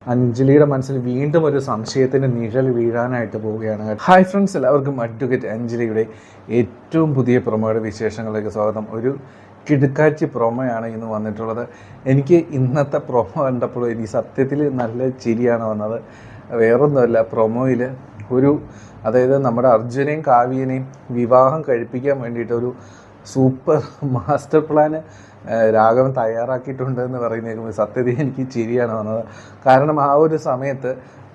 അഞ്ജലിയുടെ മനസ്സിൽ വീണ്ടും ഒരു സംശയത്തിൻ്റെ നിഴൽ വീഴാനായിട്ട് പോവുകയാണ്. ഹായ് ഫ്രണ്ട്സ്, എല്ലാവർക്കും അഡ്വക്കേറ്റ് അഞ്ജലിയുടെ ഏറ്റവും പുതിയ പ്രൊമോയുടെ വിശേഷങ്ങളിലേക്ക് സ്വാഗതം. ഒരു കിടുക്കാച്ചി പ്രൊമോയാണ് ഇന്ന് വന്നിട്ടുള്ളത്. എനിക്ക് ഇന്നത്തെ പ്രൊമോ കണ്ടപ്പോൾ എനിക്ക് സത്യത്തിൽ നല്ല ചിരിയാണ് വന്നത്. വേറൊന്നുമല്ല, പ്രൊമോയിൽ അതായത് നമ്മുടെ അർജുനെയും കാവ്യനെയും വിവാഹം കഴിപ്പിക്കാൻ വേണ്ടിയിട്ട് ഒരു സൂപ്പർ മാസ്റ്റർ പ്ലാന് രാഘവൻ തയ്യാറാക്കിയിട്ടുണ്ട് എന്ന് പറയുന്നേക്കുമ്പോൾ സത്യത്തിൽ എനിക്ക് ചിരിയാണ് വന്നത്. കാരണം ആ ഒരു സമയത്ത്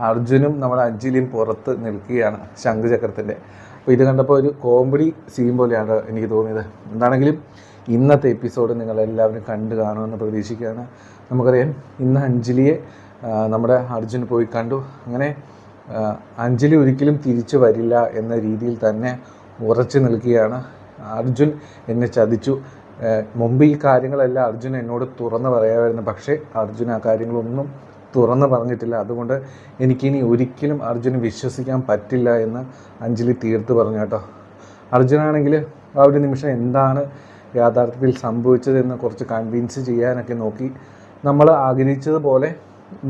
അർജുനും നമ്മുടെ അഞ്ജലിയും പുറത്ത് നിൽക്കുകയാണ് ശംഖുചക്രത്തിൻ്റെ. അപ്പോൾ ഇത് കണ്ടപ്പോൾ ഒരു കോമഡി സീൻ പോലെയാണ് എനിക്ക് തോന്നിയത്. എന്താണെങ്കിലും ഇന്നത്തെ എപ്പിസോഡ് നിങ്ങളെല്ലാവരും കണ്ടു കാണുമെന്ന് പ്രതീക്ഷിക്കുകയാണ്. നമുക്കറിയാം, ഇന്ന് അഞ്ജലിയെ നമ്മുടെ അർജുൻ പോയി കണ്ടു. അങ്ങനെ അഞ്ജലി ഒരിക്കലും തിരിച്ചു വരില്ല എന്ന രീതിയിൽ തന്നെ ഉറച്ചു നിൽക്കുകയാണ്. അർജുൻ എന്നെ ചതിച്ചു, മുമ്പ് ഈ കാര്യങ്ങളെല്ലാം അർജുൻ എന്നോട് തുറന്ന് പറയാമായിരുന്നു, പക്ഷേ അർജുൻ ആ കാര്യങ്ങളൊന്നും തുറന്ന് പറഞ്ഞിട്ടില്ല. അതുകൊണ്ട് എനിക്കിനി ഒരിക്കലും അർജുന് വിശ്വസിക്കാൻ പറ്റില്ല എന്ന് അഞ്ജലി തീർത്ത് പറഞ്ഞു കേട്ടോ. അർജുനാണെങ്കിൽ ആ ഒരു നിമിഷം എന്താണ് യാഥാർത്ഥ്യത്തിൽ സംഭവിച്ചതെന്ന് കുറച്ച് കൺവിൻസ് ചെയ്യാനൊക്കെ നോക്കി. നമ്മൾ ആഗ്രഹിച്ചതുപോലെ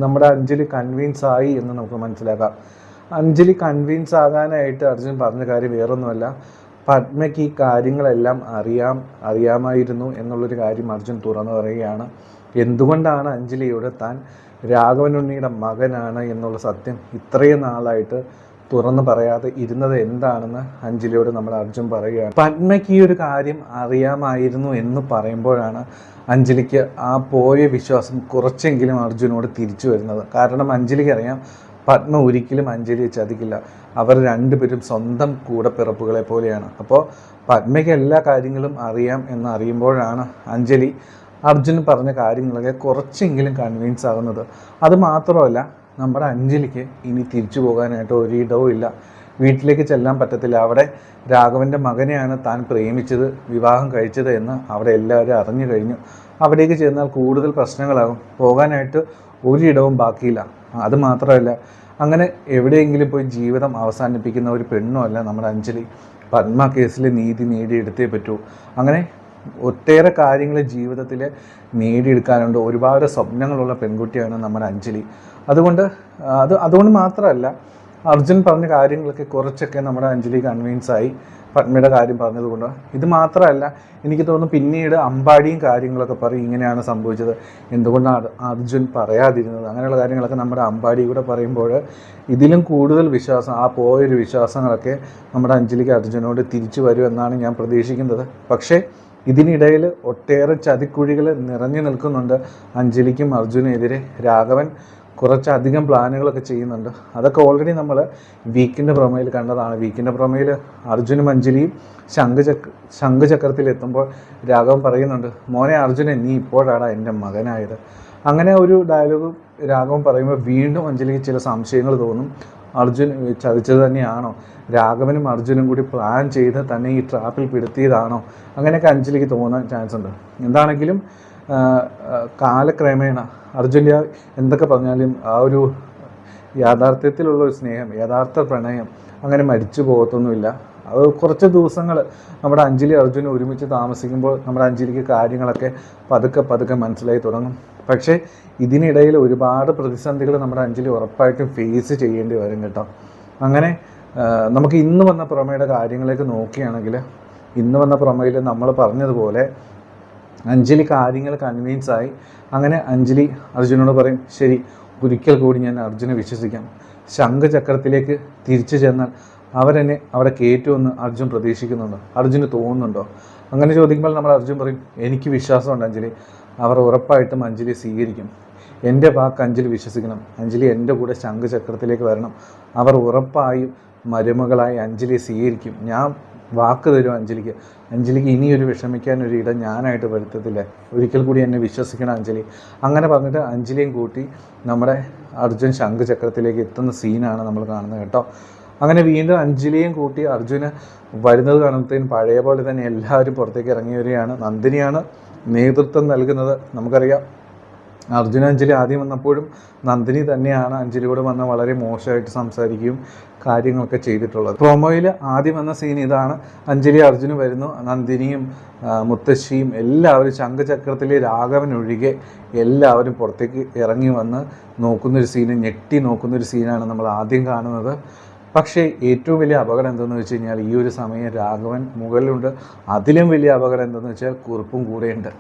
നമ്മുടെ അഞ്ജലി കൺവിൻസ് ആയി എന്ന് നമുക്ക് മനസ്സിലാക്കാം. അഞ്ജലി കൺവിൻസ് ആകാനായിട്ട് അർജുൻ പറഞ്ഞ കാര്യം വേറൊന്നുമല്ല, പത്മയ്ക്ക് ഈ കാര്യങ്ങളെല്ലാം അറിയാമായിരുന്നു എന്നുള്ളൊരു കാര്യം അർജുൻ തുറന്നു പറയുകയാണ്. എന്തുകൊണ്ടാണ് അഞ്ജലിയോട് താൻ രാഘവനുണ്ണിയുടെ മകനാണ് എന്നുള്ള സത്യം ഇത്രയും നാളായിട്ട് തുറന്നു പറയാതെ ഇരുന്നത് എന്താണെന്ന് അഞ്ജലിയോട് നമ്മൾ അർജുൻ പറയുകയാണ്. പത്മയ്ക്ക് ഈ ഒരു കാര്യം അറിയാമായിരുന്നു എന്ന് പറയുമ്പോഴാണ് അഞ്ജലിക്ക് ആ പോയ വിശ്വാസം കുറച്ചെങ്കിലും അർജുനോട് തിരിച്ചു വരുന്നത്. കാരണം അഞ്ജലിക്ക് അറിയാം, പത്മ ഒരിക്കലും അഞ്ജലിയെ ചതിക്കില്ല. അവർ രണ്ടുപേരും സ്വന്തം കൂടപ്പിറപ്പുകളെ പോലെയാണ്. അപ്പോൾ പത്മയ്ക്ക് എല്ലാ കാര്യങ്ങളും അറിയാം എന്നറിയുമ്പോഴാണ് അഞ്ജലി അർജുൻ പറഞ്ഞ കാര്യങ്ങളൊക്കെ കുറച്ചെങ്കിലും കൺവിൻസ് ആകുന്നത്. അതുമാത്രമല്ല, നമ്മുടെ അഞ്ജലിക്ക് ഇനി തിരിച്ചു പോകാനായിട്ട് ഒരിടവും ഇല്ല. വീട്ടിലേക്ക് ചെല്ലാൻ പറ്റത്തില്ല. അവിടെ രാഘവൻ്റെ മകനെയാണ് താൻ പ്രേമിച്ചത്, വിവാഹം കഴിച്ചത് എന്ന് അവിടെ എല്ലാവരും അറിഞ്ഞു കഴിഞ്ഞു. അവിടേക്ക് ചെന്നാൽ കൂടുതൽ പ്രശ്നങ്ങളാകും. പോകാനായിട്ട് ഒരിടവും ബാക്കിയില്ല. അതുമാത്രമല്ല, അങ്ങനെ എവിടെയെങ്കിലും പോയി ജീവിതം അവസാനിപ്പിക്കുന്ന ഒരു പെണ്ണുമല്ല നമ്മുടെ അഞ്ജലി. പത്മ കേസിൽ നീതി നേടിയെടുത്തേ പറ്റൂ. അങ്ങനെ ഒട്ടേറെ കാര്യങ്ങൾ ജീവിതത്തിൽ നേടിയെടുക്കാനുണ്ട്. ഒരുപാട് സ്വപ്നങ്ങളുള്ള പെൺകുട്ടിയാണ് നമ്മുടെ അഞ്ജലി. അതുകൊണ്ട് മാത്രമല്ല, അർജുൻ പറഞ്ഞ കാര്യങ്ങളൊക്കെ കുറച്ചൊക്കെ നമ്മുടെ അഞ്ജലി കൺവിൻസായി പത്മയുടെ കാര്യം പറഞ്ഞതുകൊണ്ട്. ഇത് മാത്രമല്ല, എനിക്ക് തോന്നുന്നു പിന്നീട് അമ്പാടിയും കാര്യങ്ങളൊക്കെ പറയും, ഇങ്ങനെയാണ് സംഭവിച്ചത്, എന്തുകൊണ്ടാണ് അർജുൻ പറയാതിരുന്നത്, അങ്ങനെയുള്ള കാര്യങ്ങളൊക്കെ നമ്മുടെ അമ്പാടി കൂടെ പറയുമ്പോൾ ഇതിലും കൂടുതൽ വിശ്വാസം, ആ പോയൊരു വിശ്വാസങ്ങളൊക്കെ നമ്മുടെ അഞ്ജലിക്ക് അർജുനോട് തിരിച്ചു വരുമെന്നാണ് ഞാൻ പ്രതീക്ഷിക്കുന്നത്. പക്ഷേ ഇതിനിടയിൽ ഒട്ടേറെ ചതിക്കുഴികൾ നിറഞ്ഞു നിൽക്കുന്നുണ്ട്. അഞ്ജലിക്കും അർജുനെതിരെ രാഘവൻ കുറച്ചധികം പ്ലാനുകളൊക്കെ ചെയ്യുന്നുണ്ട്. അതൊക്കെ ഓൾറെഡി നമ്മൾ വീക്കിൻ്റെ പ്രൊമോയിൽ കണ്ടതാണ്. വീക്കിൻ്റെ പ്രൊമോയിൽ അർജുനും അഞ്ജലിയും ശംഖുചക്രത്തിലെത്തുമ്പോൾ രാഘവൻ പറയുന്നുണ്ട്, മോനെ അർജുനൻ, നീ ഇപ്പോഴാണ് എൻ്റെ മകനായത്. അങ്ങനെ ഒരു ഡയലോഗ് രാഘവൻ പറയുമ്പോൾ വീണ്ടും അഞ്ജലിക്ക് ചില സംശയങ്ങൾ തോന്നും. അർജുൻ ചതിച്ചത് തന്നെയാണോ? രാഘവനും അർജുനും കൂടി പ്ലാൻ ചെയ്ത് തന്നെ ഈ ട്രാപ്പിൽ പെടുത്തിയതാണോ? അങ്ങനെയൊക്കെ അഞ്ജലിക്ക് തോന്നാൻ ചാൻസ് ഉണ്ട്. എന്താണെങ്കിലും കാലക്രമേണ അർജുൻ എന്തൊക്കെ പറഞ്ഞാലും ആ ഒരു യാഥാർത്ഥ്യത്തിലുള്ള ഒരു സ്നേഹം, യഥാർത്ഥ പ്രണയം അങ്ങനെ മരിച്ചു പോകത്തൊന്നുമില്ല. അത് കുറച്ച് ദിവസങ്ങൾ നമ്മുടെ അഞ്ജലി അർജുനും ഒരുമിച്ച് താമസിക്കുമ്പോൾ നമ്മുടെ അഞ്ജലിക്ക് കാര്യങ്ങളൊക്കെ പതുക്കെ മനസ്സിലായി തുടങ്ങും. പക്ഷേ ഇതിനിടയിൽ ഒരുപാട് പ്രതിസന്ധികൾ നമ്മുടെ അഞ്ജലി ഉറപ്പായിട്ടും ഫേസ് ചെയ്യേണ്ടി വരും കേട്ടോ. അങ്ങനെ നമുക്ക് ഇന്ന് വന്ന പ്രൊമോയുടെ കാര്യങ്ങളിലേക്ക് നോക്കുകയാണെങ്കിൽ, ഇന്ന് വന്ന പ്രൊമോയിൽ നമ്മൾ പറഞ്ഞതുപോലെ അഞ്ജലി കാര്യങ്ങൾ കൺവിൻസായി. അങ്ങനെ അഞ്ജലി അർജുനോട് പറയും, ശരി, ഒരിക്കൽ കൂടി ഞാൻ അർജുനെ വിശ്വസിക്കാം. ശംഖുചക്രത്തിലേക്ക് തിരിച്ചു ചെന്നാൽ അവരെന്നെ അവിടെ കയറ്റുമെന്ന് അർജുൻ പ്രതീക്ഷിക്കുന്നുണ്ടോ? അർജുന് തോന്നുന്നുണ്ടോ? അങ്ങനെ ചോദിക്കുമ്പോൾ നമ്മൾ അർജുൻ പറയും, എനിക്ക് വിശ്വാസമുണ്ട് അഞ്ജലി, അവർ ഉറപ്പായിട്ടും അഞ്ജലി സ്വീകരിക്കും. എൻ്റെ വാക്ക് അഞ്ജലി വിശ്വസിക്കണം. അഞ്ജലി എൻ്റെ കൂടെ ശംഖുചക്രത്തിലേക്ക് വരണം. അവർ ഉറപ്പായും മരുമകളായി അഞ്ജലിയെ സ്വീകരിക്കും. ഞാൻ വാക്ക് തരും അഞ്ജലിക്ക്. അഞ്ജലിക്ക് ഇനിയൊരു വിഷമിക്കാനൊരു ഇടം ഞാനായിട്ട് വരുത്തത്തില്ല. ഒരിക്കൽ കൂടി എന്നെ വിശ്വസിക്കണം അഞ്ജലി. അങ്ങനെ പറഞ്ഞിട്ട് അഞ്ജലിയും കൂട്ടി നമ്മുടെ അർജുൻ ശംഖുചക്രത്തിലേക്ക് എത്തുന്ന സീനാണ് നമ്മൾ കാണുന്നത് കേട്ടോ. അങ്ങനെ വീണ്ടും അഞ്ജലിയും കൂട്ടി അർജുന് വരുന്നത് കാണുമ്പോഴത്തേനും പഴയ പോലെ തന്നെ എല്ലാവരും പുറത്തേക്ക് ഇറങ്ങി വരികയാണ്. നന്ദിനിയാണ് നേതൃത്വം നൽകുന്നത്. നമുക്കറിയാം, അർജുന അഞ്ജലി ആദ്യം വന്നപ്പോഴും നന്ദിനി തന്നെയാണ് അഞ്ജലിയോട് വന്ന് വളരെ മോശമായിട്ട് സംസാരിക്കുകയും കാര്യങ്ങളൊക്കെ ചെയ്തിട്ടുള്ളത്. പ്രൊമോയിൽ ആദ്യം വന്ന സീൻ ഇതാണ്. അഞ്ജലി അർജുന് വരുന്നു, നന്ദിനിയും മുത്തശ്ശിയും എല്ലാവരും ശംഖചക്രത്തിൽ രാഘവൻ ഒഴികെ എല്ലാവരും പുറത്തേക്ക് ഇറങ്ങി വന്ന് നോക്കുന്നൊരു സീന്, ഞെട്ടി നോക്കുന്നൊരു സീനാണ് നമ്മൾ ആദ്യം കാണുന്നത്. പക്ഷേ ഏറ്റവും വലിയ അപകടം എന്തെന്ന് വെച്ച് കഴിഞ്ഞാൽ ഈ ഒരു സമയം രാഘവൻ മുകളിലുണ്ട്. അതിലും വലിയ അപകടം എന്തെന്ന് വെച്ചാൽ കുറുപ്പും കൂടെയുണ്ട്.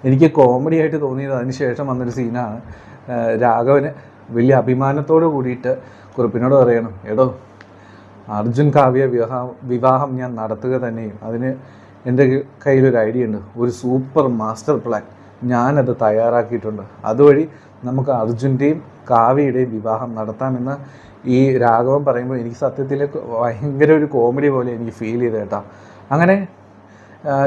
എനിക്ക് കോമഡി ആയിട്ട് തോന്നിയത് അതിന് ശേഷം വന്നൊരു സീനാണ്. രാഘവന് വലിയ അഭിമാനത്തോട് കൂടിയിട്ട് കുറുപ്പിനോട് പറയണം, എടോ അർജുൻ കാവ്യ വിവാഹം ഞാൻ നടത്തുക തന്നെയും അതിന് എൻ്റെ കയ്യിലൊരു ഐഡിയ ഉണ്ട്, ഒരു സൂപ്പർ മാസ്റ്റർ പ്ലാൻ ഞാനത് തയ്യാറാക്കിയിട്ടുണ്ട്. അതുവഴി നമുക്ക് അർജുൻ്റെയും കാവ്യയുടെയും വിവാഹം നടത്താമെന്ന് ഈ രാഘവൻ പറയുമ്പോൾ എനിക്ക് സത്യത്തിൽ ഭയങ്കര ഒരു കോമഡി പോലെ എനിക്ക് ഫീൽ ചെയ്ത് കേട്ടോ. അങ്ങനെ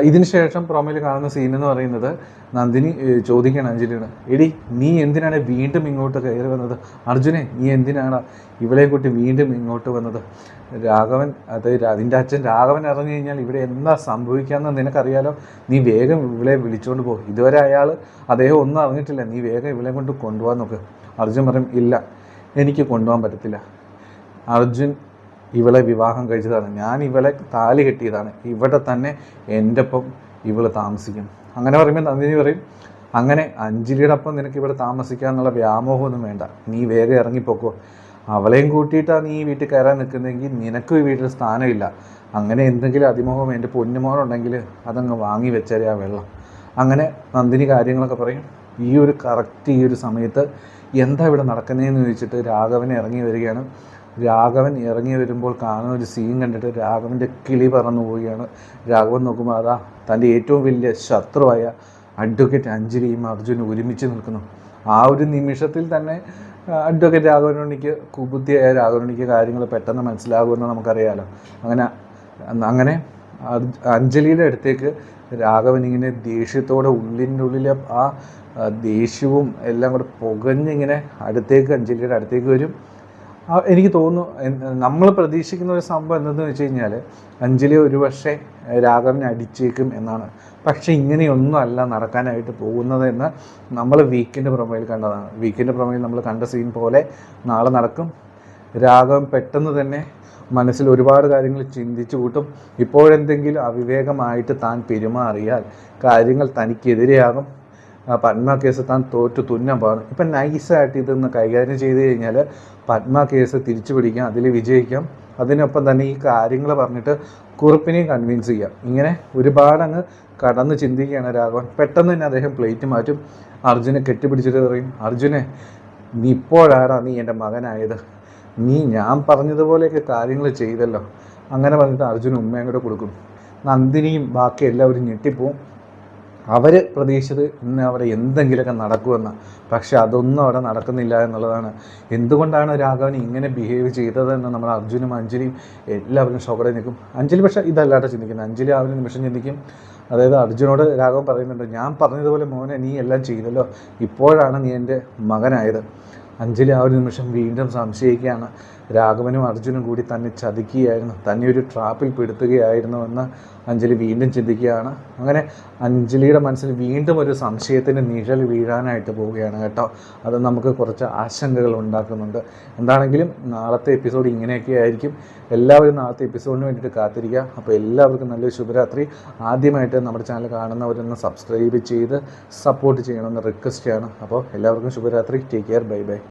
ഇതിന് ശേഷം പ്രൊമോയിൽ കാണുന്ന സീൻ എന്ന് പറയുന്നത് നന്ദിനി ചോദിക്കണം അഞ്ജലിയോട്, എടി നീ എന്തിനാണ് വീണ്ടും ഇങ്ങോട്ട് കയറി വന്നത്? അർജുനെ നീ എന്തിനാണ് ഇവളെ കൂട്ടി വീണ്ടും ഇങ്ങോട്ട് വന്നത്? രാഘവൻ, അതായത് അതിൻ്റെ അച്ഛൻ രാഘവൻ ഇറങ്ങി കഴിഞ്ഞാൽ ഇവിടെ എന്താ സംഭവിക്കാമെന്ന് നിനക്കറിയാലോ, നീ വേഗം ഇവളെ വിളിച്ചുകൊണ്ട് പോകും. ഇതുവരെ അദ്ദേഹം ഒന്നും അറിഞ്ഞിട്ടില്ല, നീ വേഗം ഇവളെ കൊണ്ട് കൊണ്ടുപോകാൻ നോക്ക്. അർജുൻ പറയും, ഇല്ല എനിക്ക് കൊണ്ടുപോകാൻ പറ്റത്തില്ല. അർജുൻ ഇവളെ വിവാഹം കഴിച്ചതാണ്, ഞാൻ ഇവളെ താലി കെട്ടിയതാണ്, ഇവിടെ തന്നെ എൻ്റെ ഒപ്പം ഇവൾ താമസിക്കും. അങ്ങനെ പറയുമ്പോൾ നന്ദിനി പറയും, അങ്ങനെ അഞ്ജലിയുടെ ഒപ്പം നിനക്ക് ഇവിടെ താമസിക്കാന്നുള്ള വ്യാമോഹമൊന്നും വേണ്ട, നീ വേഗം ഇറങ്ങിപ്പോക്കോ. അവളെയും കൂട്ടിയിട്ടാണ് നീ ഈ വീട്ടിൽ കയറാൻ നിൽക്കുന്നതെങ്കിൽ നിനക്കും ഈ വീട്ടിൽ സ്ഥാനമില്ല. അങ്ങനെ എന്തെങ്കിലും അതിമോഹം എൻ്റെ പൊന്നുമോനുണ്ടെങ്കിൽ അതങ്ങ് വാങ്ങി വെച്ചാലേ ആ വെള്ളം. അങ്ങനെ നന്ദിനി കാര്യങ്ങളൊക്കെ പറയും. ഈ ഒരു സമയത്ത് എന്താ ഇവിടെ നടക്കുന്നതെന്ന് ചോദിച്ചിട്ട് രാഘവനെ ഇറങ്ങി വരികയാണ്. രാഘവൻ ഇറങ്ങി വരുമ്പോൾ കാണുന്ന ഒരു സീൻ കണ്ടിട്ട് രാഘവൻ്റെ കിളി പറന്നു പോവുകയാണ്. രാഘവൻ നോക്കുമ്പോൾ അതാ തൻ്റെ ഏറ്റവും വലിയ ശത്രുവായ അഡ്വക്കേറ്റ് അഞ്ജലിയും അർജുനും ഒരുമിച്ച് നിൽക്കുന്നു. ആ ഒരു നിമിഷത്തിൽ തന്നെ അഡ്വക്കേറ്റ് രാഘവനുണ്ണിക്ക്, കുബുദ്ധിയായ രാഘവനുണ്ണിക്ക് കാര്യങ്ങൾ പെട്ടെന്ന് മനസ്സിലാകുമെന്ന് നമുക്കറിയാലോ. അങ്ങനെ അഞ്ജലിയുടെ അടുത്തേക്ക് രാഘവൻ ഇങ്ങനെ ദേഷ്യത്തോടെ ഉള്ളിൻ്റെ ഉള്ളിലെ ആ ദേഷ്യവും എല്ലാം കൂടെ പുകഞ്ഞിങ്ങനെ അഞ്ജലിയുടെ അടുത്തേക്ക് വരും. എനിക്ക് തോന്നുന്നു നമ്മൾ പ്രതീക്ഷിക്കുന്ന ഒരു സംഭവം എന്തെന്ന് വെച്ച് കഴിഞ്ഞാൽ അഞ്ജലി ഒരുപക്ഷെ രാഘവനെ അടിച്ചേക്കും എന്നാണ്. പക്ഷേ ഇങ്ങനെയൊന്നും അല്ല നടക്കാനായിട്ട് പോകുന്നത് എന്ന് നമ്മൾ വീക്കെൻഡ് പ്രൊമോയിൽ കണ്ടതാണ്. വീക്കെൻഡ് പ്രൊമോയിൽ നമ്മൾ കണ്ട സീൻ പോലെ നാളെ നടക്കും. രാഘവൻ പെട്ടെന്ന് തന്നെ മനസ്സിൽ ഒരുപാട് കാര്യങ്ങൾ ചിന്തിച്ചു കൂട്ടും. ഇപ്പോഴെന്തെങ്കിലും അവിവേകമായിട്ട് താൻ പെരുമാറിയാൽ കാര്യങ്ങൾ തനിക്കെതിരെയാകും. പത്മ കേസ് താൻ തോറ്റു തുന്നം പോകണം. ഇപ്പം നൈസായിട്ട് ഇതൊന്ന് കൈകാര്യം ചെയ്ത് കഴിഞ്ഞാൽ പത്മ കേസ് തിരിച്ചു പിടിക്കാം, അതിൽ വിജയിക്കാം. അതിനൊപ്പം തന്നെ ഈ കാര്യങ്ങൾ പറഞ്ഞിട്ട് കുറുപ്പിനെയും കൺവിൻസ് ചെയ്യാം. ഇങ്ങനെ ഒരുപാടങ്ങ് കടന്ന് ചിന്തിക്കുകയാണ് രാഘവൻ. പെട്ടെന്ന് തന്നെ അദ്ദേഹം പ്ലേറ്റ് മാറ്റും. അർജുനെ കെട്ടിപ്പിടിച്ചിട്ട് പറയും, അർജുനെ നീ ഇപ്പോഴാണ് നീ എൻ്റെ മകനായത്, നീ ഞാൻ പറഞ്ഞതുപോലെയൊക്കെ കാര്യങ്ങൾ ചെയ്തല്ലോ. അങ്ങനെ പറഞ്ഞിട്ട് അർജുൻ ഉമ്മയും കൂടെ കൊടുക്കും. നന്ദിനിയും ബാക്കി എല്ലാവരും ഞെട്ടിപ്പോവും. അവർ പ്രതീക്ഷിച്ചത് ഇന്ന് അവിടെ എന്തെങ്കിലുമൊക്കെ നടക്കുമെന്ന്. പക്ഷെ അതൊന്നും അവിടെ നടക്കുന്നില്ല എന്നുള്ളതാണ്. എന്തുകൊണ്ടാണ് രാഘവൻ ഇങ്ങനെ ബിഹേവ് ചെയ്തതെന്ന് നമ്മൾ അർജുനും അഞ്ജലിയും എല്ലാവരും ഷോക്കടെ നിൽക്കും. അഞ്ജലി പക്ഷേ ഇതല്ലാട്ടോ ചിന്തിക്കുന്നത്. അഞ്ജലി ആ ഒരു നിമിഷം ചിന്തിക്കും, അതായത് അർജുനോട് രാഘവൻ പറയുന്നുണ്ട്, ഞാൻ പറഞ്ഞതുപോലെ മോനെ നീ എല്ലാം ചെയ്തല്ലോ, ഇപ്പോഴാണ് നീ എൻ്റെ മകനായത്. അഞ്ജലി ആ ഒരു നിമിഷം വീണ്ടും സംശയിക്കുകയാണ്. രാഘവനും അർജുനും കൂടി തന്നെ ചതിക്കുകയായിരുന്നു, തന്നെ ഒരു ട്രാപ്പിൽ പെടുത്തുകയായിരുന്നു എന്ന് അഞ്ജലി വീണ്ടും ചിന്തിക്കുകയാണ്. അങ്ങനെ അഞ്ജലിയുടെ മനസ്സിൽ വീണ്ടും ഒരു സംശയത്തിൻ്റെ നിഴൽ വീഴാനായിട്ട് പോവുകയാണ് കേട്ടോ. അത് നമുക്ക് കുറച്ച് ആശങ്കകൾ ഉണ്ടാക്കുന്നുണ്ട്. എന്താണെങ്കിലും നാളത്തെ എപ്പിസോഡ് ഇങ്ങനെയൊക്കെ ആയിരിക്കും. എല്ലാവരും നാളത്തെ എപ്പിസോഡിന് വേണ്ടിയിട്ട് കാത്തിരിക്കുക. അപ്പോൾ എല്ലാവർക്കും നല്ലൊരു ശുഭരാത്രി. ആദ്യമായിട്ട് നമ്മുടെ ചാനൽ കാണുന്നവരൊന്ന് സബ്സ്ക്രൈബ് ചെയ്ത് സപ്പോർട്ട് ചെയ്യണമെന്ന് റിക്വസ്റ്റ് ആണ്. അപ്പോൾ എല്ലാവർക്കും ശുഭരാത്രി. Take care. Bye bye.